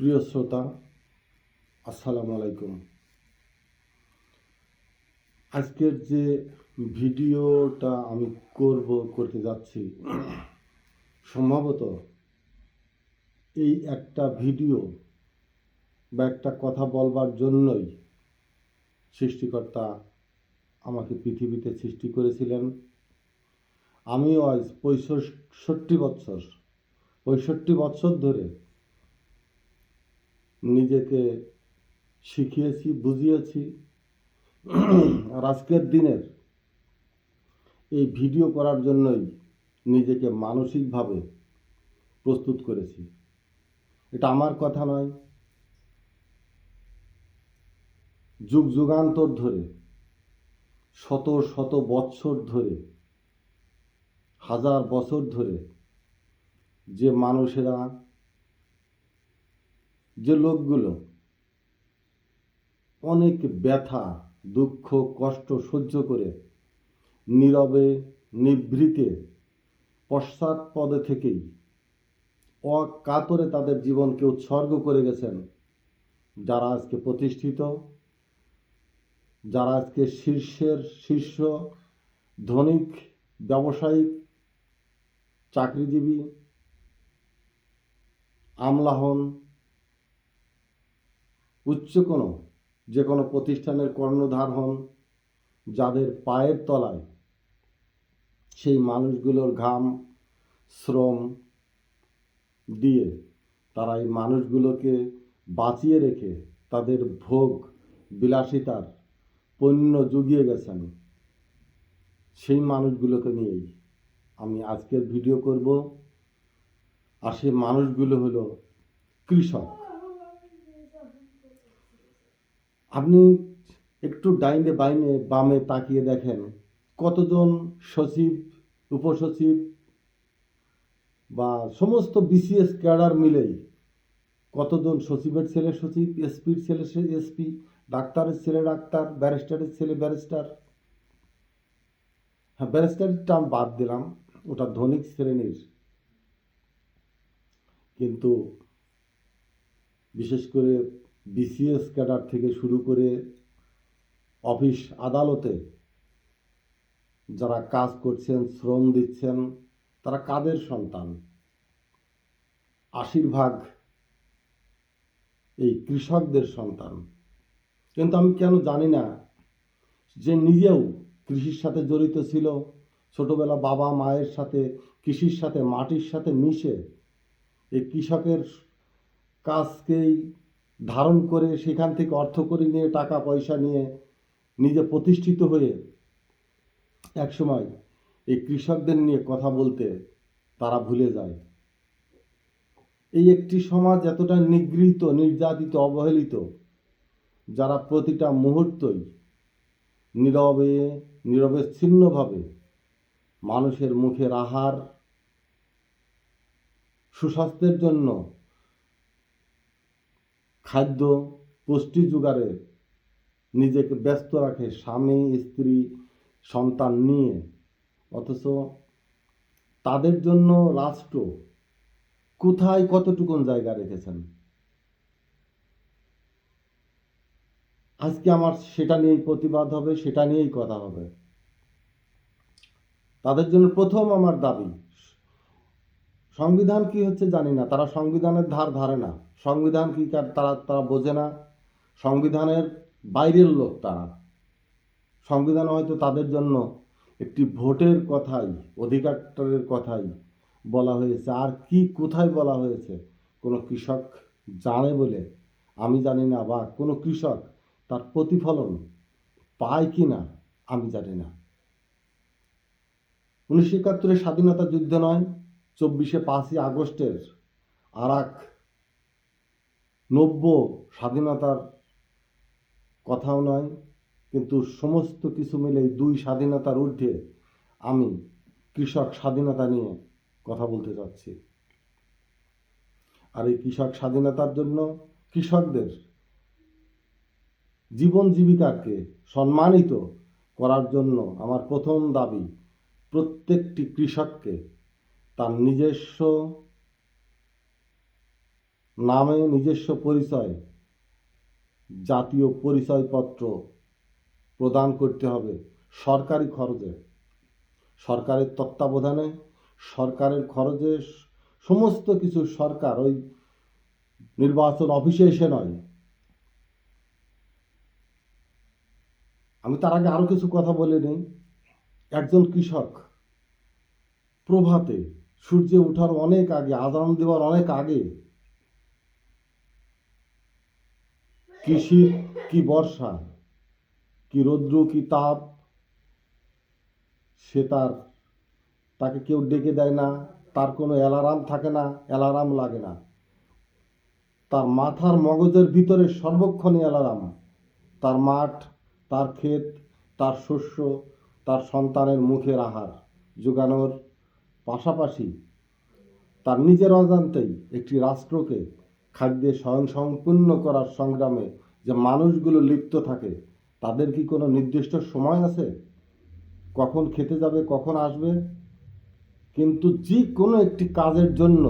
প্রিয় শ্রোতা, আসসালামু আলাইকুম। আজকের যে ভিডিওটা আমি করতে যাচ্ছি, সম্ভবত এই একটা ভিডিও বা একটা কথা বলবার জন্যই সৃষ্টিকর্তা আমাকে পৃথিবীতে সৃষ্টি করেছিলেন। আমিও আজ 65 বছর ধরে নিজেকে শিখিয়েছি, বুঝিয়েছি। আর আজকের দিনের এই ভিডিও করার জন্যই নিজেকে মানসিকভাবে প্রস্তুত করেছি। এটা আমার কথা নয়, যুগ যুগান্তর ধরে, শত শত বৎসর ধরে, হাজার বছর ধরে যে মানুষেরা, যে লোকগুলো অনেক ব্যথা, দুঃখ, কষ্ট সহ্য করে নীরবে, নিভৃতে, পশ্চাৎপদে থেকেই অকাতরে তাদের জীবনকে উৎসর্গ করে গেছেন, যারা আজকে প্রতিষ্ঠিত, যারা আজকে শীর্ষ ধনিক, ব্যবসায়িক, চাকরিজীবী, আমলা হন, উচ্চ যে কোনো প্রতিষ্ঠানের কর্ণধার হন, যাদের পায়ের তলায় সেই মানুষগুলোর ঘাম, শ্রম দিয়ে তারা এই মানুষগুলোকে বাঁচিয়ে রেখে তাদের ভোগ বিলাসিতার পণ্য জুগিয়ে গেছেন, সেই মানুষগুলোকে নিয়েই আমি আজকের ভিডিও করব। আর সেই মানুষগুলো হলো কৃষক। আপনি একটু ডাইনে বাইনে বামে তাকিয়ে দেখেন, কতজন সচিব, উপসচিব বা সমস্ত বিসিএস ক্যাডার মিলেই কতজন সচিবের ছেলে সচিব, এসপির ছেলে এসপি, ডাক্তারের ছেলে ডাক্তার, ব্যারিস্টারের ছেলে ব্যারিস্টার। হ্যাঁ, ব্যারিস্টারের টার্ম বাদ দিলাম, ওটা ধনিক শ্রেণীর। কিন্তু বিশেষ করে বিসিএস ক্যাডার থেকে শুরু করে অফিস আদালতে যারা কাজ করছেন, শ্রম দিচ্ছেন, তারা কাদের সন্তান? 80% এই কৃষকদের সন্তান। কিন্তু আমি কেন জানি না যে নিজেও কৃষির সাথে জড়িত ছিল, ছোটবেলা বাবা মায়ের সাথে কৃষির সাথে, মাটির সাথে মিশে এই কৃষকের কাজকেই ধারণ করে সেখান থেকে অর্থকড়ি নিয়ে, টাকা পয়সা নিয়ে নিজে প্রতিষ্ঠিত হয়ে একসময় এই কৃষকদের নিয়ে কথা বলতে তারা ভুলে যায়। এই একটি সমাজ এতটা নিগৃহীত, নির্যাতিত, অবহেলিত, যারা প্রতিটা মুহূর্তই নিরবচ্ছিন্নভাবে মানুষের মুখের আহার, সুস্বাস্থ্যের জন্য খাদ্য, পুষ্টি জোগাড়ে নিজেকে ব্যস্ত রাখে, স্বামী, স্ত্রী, সন্তান নিয়ে। অথচ তাদের জন্য রাষ্ট্র কোথায় কতটুকুন জায়গা রেখেছেন? আজকে আমার সেটা নিয়েই প্রতিবাদ হবে, সেটা নিয়েই কথা হবে। তাদের জন্য প্রথম আমার দাবি, সংবিধান কি হচ্ছে জানি না, তারা সংবিধানের ধারে না। সংবিধান কি তারা বোঝে না। সংবিধানের বাইরের লোক তারা। সংবিধান হয়তো তাদের জন্য একটি ভোটের কথাই, অধিকারের কথাই বলা হয়েছে। আর কি কোথায় বলা হয়েছে কোনো কৃষক জানে বলে আমি জানি না, বা কোনো কৃষক তার প্রতিফলন পায় কি না আমি জানি না। 1971 স্বাধীনতা যুদ্ধ নয়, 5ই আগস্টের আর এক নব্য স্বাধীনতার কথাও নয়, কিন্তু সমস্ত কিছু মিলে 2 স্বাধীনতার ঊর্ধ্বে আমি কৃষক স্বাধীনতা নিয়ে কথা বলতে চাচ্ছি। আর এই কৃষক স্বাধীনতার জন্য, কৃষকদের জীবন জীবিকাকে সম্মানিত করার জন্য আমার প্রথম দাবি, প্রত্যেকটি কৃষককে তার নিজস্ব নামে নিজস্ব পরিচয়, জাতীয় পরিচয়পত্র প্রদান করতে হবে সরকারি খরচে, সরকারের তত্ত্বাবধানে, সরকারের খরচে। সমস্ত কিছু সরকার ওই নির্বাচন অফিসে এসে নয়। আমি তার আগে আরো কিছু কথা বলে নিই। একজন কৃষক প্রভাতে সূর্য ওঠার অনেক আগে, আজান দেওয়ার অনেক আগে, কি শীত কি বর্ষা কি রৌদ্র কি তাপ, সে তাকে কেউ ডেকে দেয় না, তার কোনো অ্যালার্ম থাকে না, অ্যালার্ম লাগে না। তার মাথার মগজের ভিতরে সর্বক্ষণই অ্যালার্ম। তার মাঠ, তার ক্ষেত, তার শস্য, তার সন্তানের মুখের আহার যোগানোর পাশাপাশি তার নিজের অজান্তেই একটি রাষ্ট্রকে খাদ্যে স্বয়ংসম্পূর্ণ করার সংগ্রামে যে মানুষগুলো লিপ্ত থাকে, তাদের কি কোনো নির্দিষ্ট সময় আছে কখন খেতে যাবে, কখন আসবে? কিন্তু যে কোনো একটি কাজের জন্য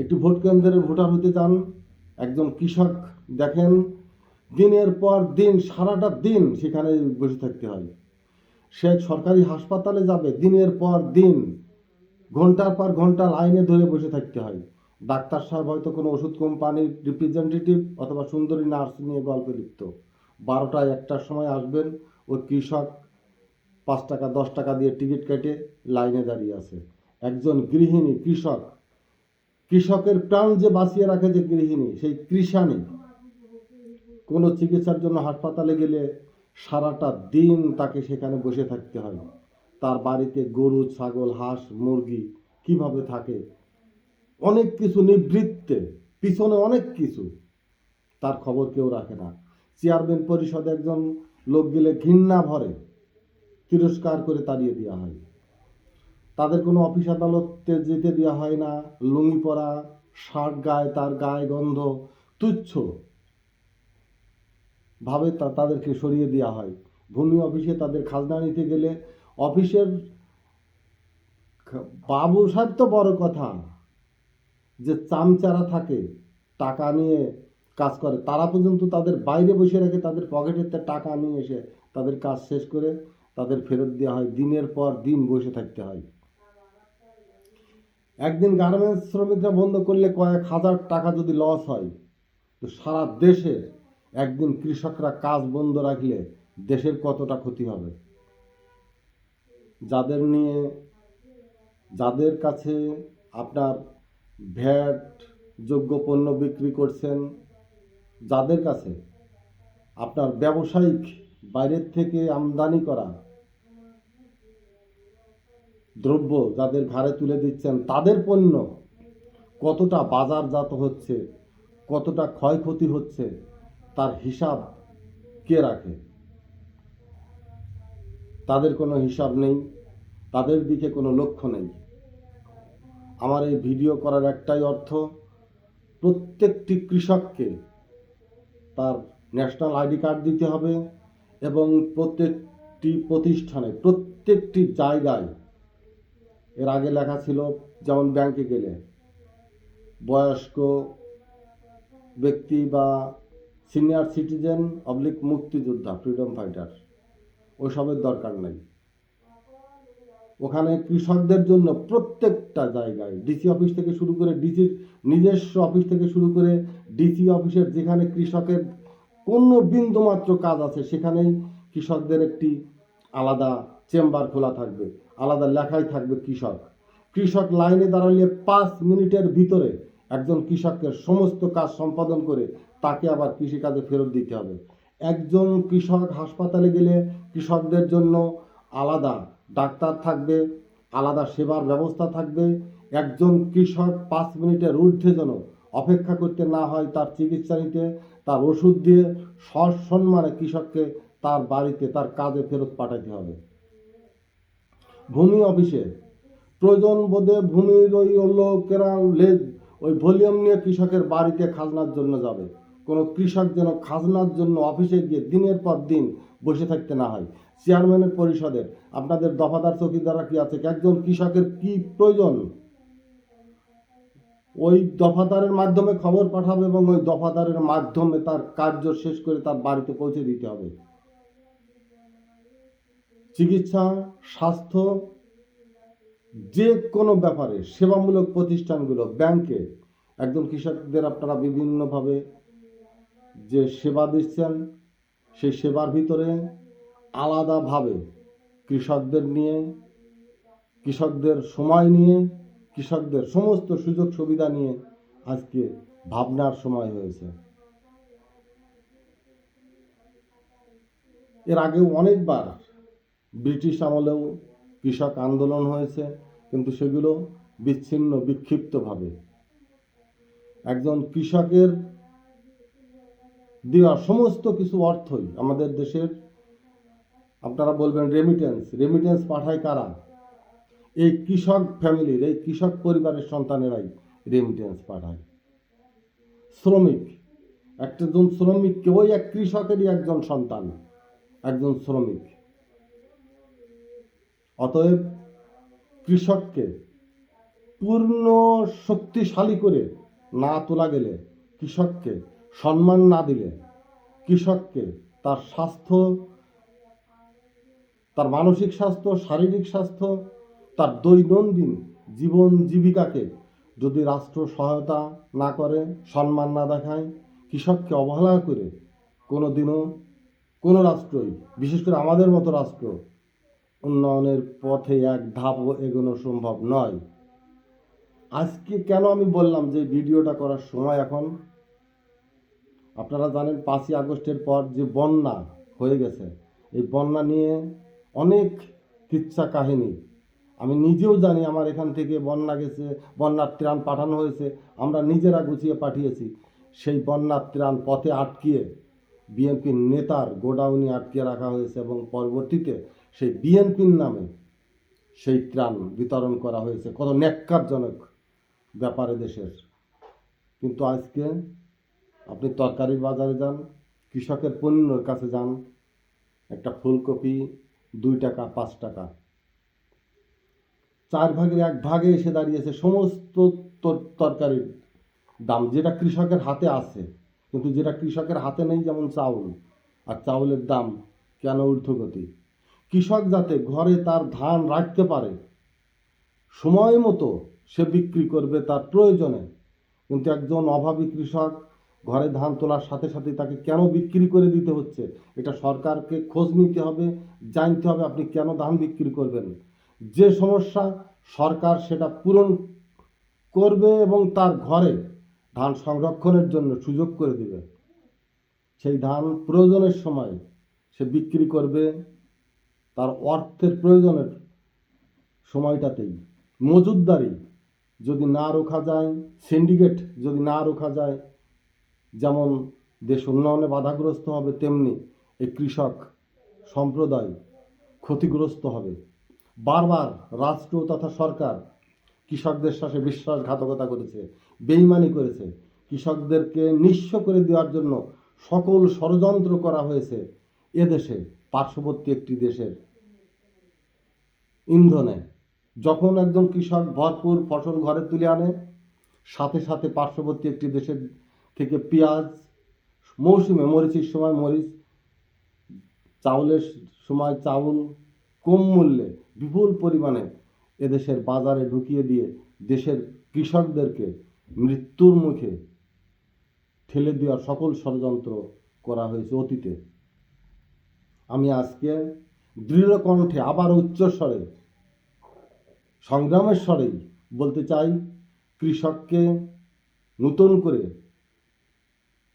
একটি ভোট কেন্দ্রের ভোটার হতে চান, একজন কৃষক দেখেন দিনের পর দিন, সারাটা দিন সেখানে বসে থাকতে হয়। সে সরকারি হাসপাতালে যাবে, দিনের পর দিন ঘন্টার পর ঘন্টা লাইনে ধরে বসে থাকতে হয়। ডাক্তার সাহেব হয়তো কোনো ওষুধ কোম্পানির রিপ্রেজেন্টেটিভ অথবা সুন্দরী নার্স নিয়ে গল্পে লিপ্ত। 12টা 1টার সময় আসবেন, ওই কৃষক 5 টাকা 10 টাকা দিয়ে টিকিট কেটে লাইনে দাঁড়িয়ে আছে। একজন গৃহিণী কৃষকের প্রাণ যে বাঁচিয়ে রাখে যে গৃহিণী, সেই কৃষাণী কোনো চিকিৎসার জন্য হাসপাতালে গেলে সারাটা দিন তাকে সেখানে বসে থাকতে হয়। তার বাড়িতে গরু ছাগল হাঁস মুরগি কিভাবে থাকে, অনেক কিছু নিবৃত্তে, পিছনে অনেক কিছু, তার খবর কেউ রাখে না। চেয়ারম্যান পরিষদে একজন লোক গেলে ঘৃণা ভরে তিরস্কার করে তাড়িয়ে দেওয়া হয়। তাদের কোনো অফিস আদালতে যেতে দেওয়া হয় না। লুঙ্গি পরা, শার্ট গায়ে, তার গায়ে গন্ধ, তুচ্ছ ভাবে তাদেরকে সরিয়ে দেওয়া হয়। ভূমি অফিসে তাদের খাজনা নিতে গেলে অফিসের বাবু সাহেব তো বড় কথা, যে চামচারা থাকে টাকা নিয়ে কাজ করে, তারা পর্যন্ত তাদের বাইরে বসে রেখে তাদের পকেটের টাকা নিয়ে এসে তাদের কাজ শেষ করে তাদের ফেরত দেওয়া হয়। দিনের পর দিন বসে থাকতে হয়। একদিন গার্মেন্টস শ্রমিকরা বন্ধ করলে কয়েক হাজার টাকা যদি লস হয়, তো সারা দেশে একদিন কৃষকরা কাজ বন্ধ রাখলে দেশের কতটা ক্ষতি হবে। যাদের কাছে আপনার ভ্যাট যোগ্য পণ্য বিক্রি করছেন, যাদের কাছে আপনার ব্যবসায়িক বাইরের থেকে আমদানি করা দ্রব্য যাদের ঘাড়ে তুলে দিচ্ছেন, তাদের পণ্য কতটা বাজারজাত হচ্ছে, কতটা ক্ষয়ক্ষতি হচ্ছে, তার হিসাব কে রাখে? তাদের কোনো হিসাব নেই, তাদের দিকে কোনো লক্ষ্য নেই। আমার এই ভিডিও করার একটাই অর্থ, প্রত্যেকটি কৃষককে তার ন্যাশনাল আইডি কার্ড দিতে হবে এবং প্রত্যেকটি প্রতিষ্ঠানে, প্রত্যেকটি জায়গায়, এর আগে লেখা ছিল যেমন ব্যাংকে গেলে বয়স্ক ব্যক্তি বা সিনিয়র সিটিজেন মুক্তিযোদ্ধা ফ্রিডম ফাইটার, ওসবের দরকার নাই। ওখানে কৃষকদের জন্য প্রত্যেকটা জায়গায় ডিসি অফিস থেকে শুরু করে ডিসির নিজস্ব অফিস থেকে শুরু করে ডিসি অফিসের যেখানে কৃষকের কোনো বিন্দুমাত্র কাজ আছে, সেখানেই কৃষকদের একটি আলাদা চেম্বার খোলা থাকবে, আলাদা লেখাই থাকবে কৃষক লাইনে দাঁড়ালে 5 মিনিটের ভিতরে একজন কৃষককে সমস্ত কাজ সম্পাদন করে তাকে আবার কৃষিকাজে ফেরত দিতে হবে। একজন কৃষক হাসপাতালে গেলে কৃষকদের জন্য আলাদা ডাক্তার থাকবে, আলাদা সেবার ব্যবস্থা থাকবে। একজন কৃষক 5 মিনিটের ঊর্ধ্বে যেন অপেক্ষা করতে না হয় তার চিকিৎসা নিতে, তার ওষুধ দিয়ে সসম্মানে কৃষককে তার বাড়িতে তার কাজে ফেরত পাঠাতে হবে। ভূমি অফিসে প্রয়োজন বোধে ভূমির লোকেরা ওই ভলিউম নিয়ে কৃষকের বাড়িতে খাজনার জন্য যাবে। কোনো কৃষক যেন খাজনার জন্য অফিসে গিয়ে দিনের পর দিন বসে থাকতে না হয়। চেয়ারম্যানের পরিষদের আপনাদের দফাদার চৌকিদাররা কি আছে? একজন কৃষকের কি প্রয়োজন, ওই দফাদারের মাধ্যমে খবর পাঠাবে এবং ওই দফাদারের মাধ্যমে তার কার্য শেষ করে তার বাড়িতে পৌঁছে দিতে হবে। চিকিৎসা, স্বাস্থ্য, যে কোনো ব্যাপারে সেবামূলক প্রতিষ্ঠানগুলো, ব্যাংকে একদম কৃষকদের আপনারা বিভিন্নভাবে যে সেবা দিচ্ছেন, সেই সেবার ভিতরে আলাদাভাবে কৃষকদের নিয়ে, কৃষকদের সময় নিয়ে, কৃষকদের সমস্ত সুযোগ সুবিধা নিয়ে আজকে ভাবনার সময় হয়েছে। এর আগেও অনেকবার ব্রিটিশ আমলেও কৃষক আন্দোলন হয়েছে, কিন্তু সেগুলো বিচ্ছিন্ন বিক্ষিপ্তভাবে। একজন কৃষকের দেওয়া সমস্ত কিছু অর্থই আমাদের দেশের, আপনারা বলবেন রেমিটেন্স পাঠায় কারা? এই কৃষক ফ্যামিলির, এই কৃষক পরিবারের সন্তানেরাই রেমিটেন্স পাঠায়। শ্রমিক, একজন শ্রমিক, ওই এক কৃষকেরই একজন সন্তান, একজন শ্রমিক। অতএব কৃষককে পূর্ণ শক্তিশালী করে না তোলা গেলে, কৃষককে সম্মান না দিলে, কৃষককে তার স্বাস্থ্য, তার মানসিক স্বাস্থ্য, শারীরিক স্বাস্থ্য, তার দৈনন্দিন জীবন জীবিকাকে যদি রাষ্ট্র সহায়তা না করে, সম্মান না দেখায়, কৃষককে অবহেলা করে, কোনো দিনও কোনো রাষ্ট্রই, বিশেষ করে আমাদের মতো রাষ্ট্র, উন্নয়নের পথে এক ধাপও এগোনো সম্ভব নয়। আজকে কেন আমি বললাম যে ভিডিওটা করার সময় এখন, আপনারা জানেন 5ই আগস্টের পর যে বন্যা হয়ে গেছে, এই বন্যা নিয়ে অনেক কিচ্ছা কাহিনী আমি নিজেও জানি। আমার এখান থেকে বন্যা গেছে, বন্যার ত্রাণ পাঠানো হয়েছে, আমরা নিজেরা গুছিয়ে পাঠিয়েছি। সেই বন্যার ত্রাণ পথে আটকিয়ে বিএনপির নেতার গোডাউনে আটকিয়ে রাখা হয়েছে এবং পরবর্তীতে সেই বিএনপির নামে সেই ত্রাণ বিতরণ করা হয়েছে। কত ন্যাক্কারজনক ব্যাপারে দেশের। কিন্তু আজকে আপনি তরকারির বাজারে যান, কৃষকের পণ্যের কাছে যান, একটা ফুলকপি 2 টাকা 5 টাকা, 4 ভাগের 1 ভাগে এসে দাঁড়িয়েছে সমস্ত তরকারির দাম, যেটা কৃষকের হাতে আছে। কিন্তু যেটা কৃষকের হাতে নেই, যেমন চাউল, আর চাউলের দাম কেন ঊর্ধ্বগতি? কৃষক যাতে ঘরে তার ধান রাখতে পারে, সময় মতো সে বিক্রি করবে তার প্রয়োজনে, কিন্তু একজন অভাবী কৃষক ঘরে ধান তোলার সাথে সাথে তাকে কেন বিক্রি করে দিতে হচ্ছে, এটা সরকারকে খোঁজ নিতে হবে, জানতে হবে আপনি কেন ধান বিক্রি করবেন। যে সমস্যা, সরকার সেটা পূরণ করবে এবং তার ঘরে ধান সংরক্ষণের জন্য সুযোগ করে দিবে। সেই ধান প্রয়োজনের সময় সে বিক্রি করবে তার অর্থের প্রয়োজনের সময়টাতেই। মজুতদারি যদি না রোখা যায়, সিন্ডিকেট যদি না রোখা যায়, যেমন দেশ উন্নয়নে বাধাগ্রস্ত হবে, তেমনি এই কৃষক সম্প্রদায় ক্ষতিগ্রস্ত হবে। বারবার রাষ্ট্র তথা সরকার কৃষকদের সাথে বিশ্বাসঘাতকতা করেছে, বেইমানি করেছে। কৃষকদেরকে নিঃস্ব করে দেওয়ার জন্য সকল ষড়যন্ত্র করা হয়েছে এদেশে, পার্শ্ববর্তী একটি দেশের ইন্ধনে। যখন একজন কৃষক ভরপুর ফসল ঘরে তুলে আনে, সাথে সাথে পার্শ্ববর্তী একটি দেশের থেকে পেঁয়াজ, মৌসুমে মরিচের সময় মরিচ, চাউলের সময় চাউল কম মূল্যে বিপুল পরিমাণে এদেশের বাজারে ঢুকিয়ে দিয়ে দেশের কৃষকদেরকে মৃত্যুর মুখে ঠেলে দেওয়ার সকল ষড়যন্ত্র করা হয়েছে অতীতে। আমি আজকে দৃঢ় কণ্ঠে আবার উচ্চস্বরে, সংগ্রামের স্বরেই বলতে চাই, কৃষককে নতুন করে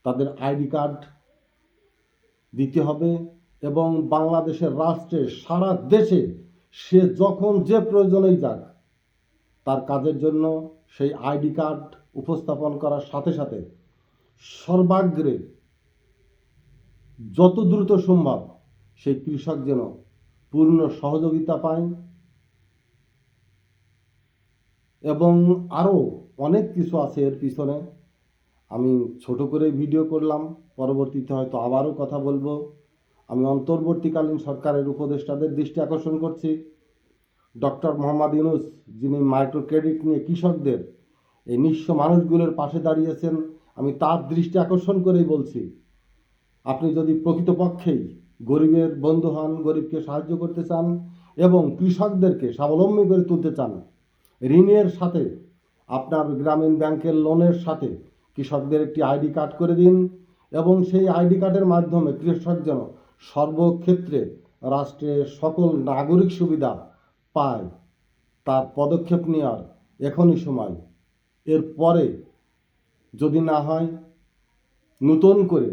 তাদের আইডি কার্ড দিতে হবে এবং বাংলাদেশের রাষ্ট্রে সারা দেশে সে যখন যে প্রয়োজনেই যাক, তার কাজের জন্য সেই আইডি কার্ড উপস্থাপন করার সাথে সাথে সর্বাগ্রে যত দ্রুত সম্ভব সেই কৃষক যেন পূর্ণ সহযোগিতা পায়। এবং আরও অনেক কিছু আছে এর পিছনে, আমি ছোট করে ভিডিও করলাম, পরবর্তীতে হয়তো আবারও কথা বলবো। আমি অন্তর্বর্তীকালীন সরকারের উপদেষ্টাদের দৃষ্টি আকর্ষণ করছি, ডক্টর মোহাম্মদ ইউনূস, যিনি মাইক্রো ক্রেডিট নিয়ে কৃষকদের এই নিঃস্ব মানুষগুলোর পাশে দাঁড়িয়েছেন। আমি তার দৃষ্টি আকর্ষণ করেই বলছি, আপনি যদি প্রকৃতপক্ষেই গরিবের বন্ধু হন, গরিবকে সাহায্য করতে চান এবং কৃষকদেরকে স্বাবলম্বী করে তুলতে চান, ঋণের সাথে আপনার গ্রামীণ ব্যাংকের লোনের সাথে কৃষকদের একটি আইডি কার্ড করে দিন এবং সেই আইডি কার্ডের মাধ্যমে কৃষক যেন সর্বক্ষেত্রে রাষ্ট্রের সকল নাগরিক সুবিধা পায়, তার পদক্ষেপ নেওয়ার এখনই সময়। এরপরে যদি না হয়, নতুন করে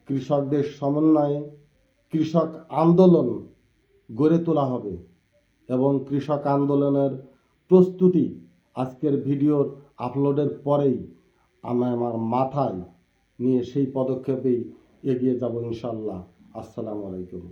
কৃষকদের সমন্বয়ে কৃষক আন্দোলন গড়ে তোলা হবে এবং কৃষক আন্দোলনের প্রস্তুতি আজকের ভিডিওর আপলোডের পরেই আমি আমার মাথায় নিয়ে সেই পদক্ষেপেই এগিয়ে যাব ইনশাল্লাহ। আসসালামু আলাইকুম।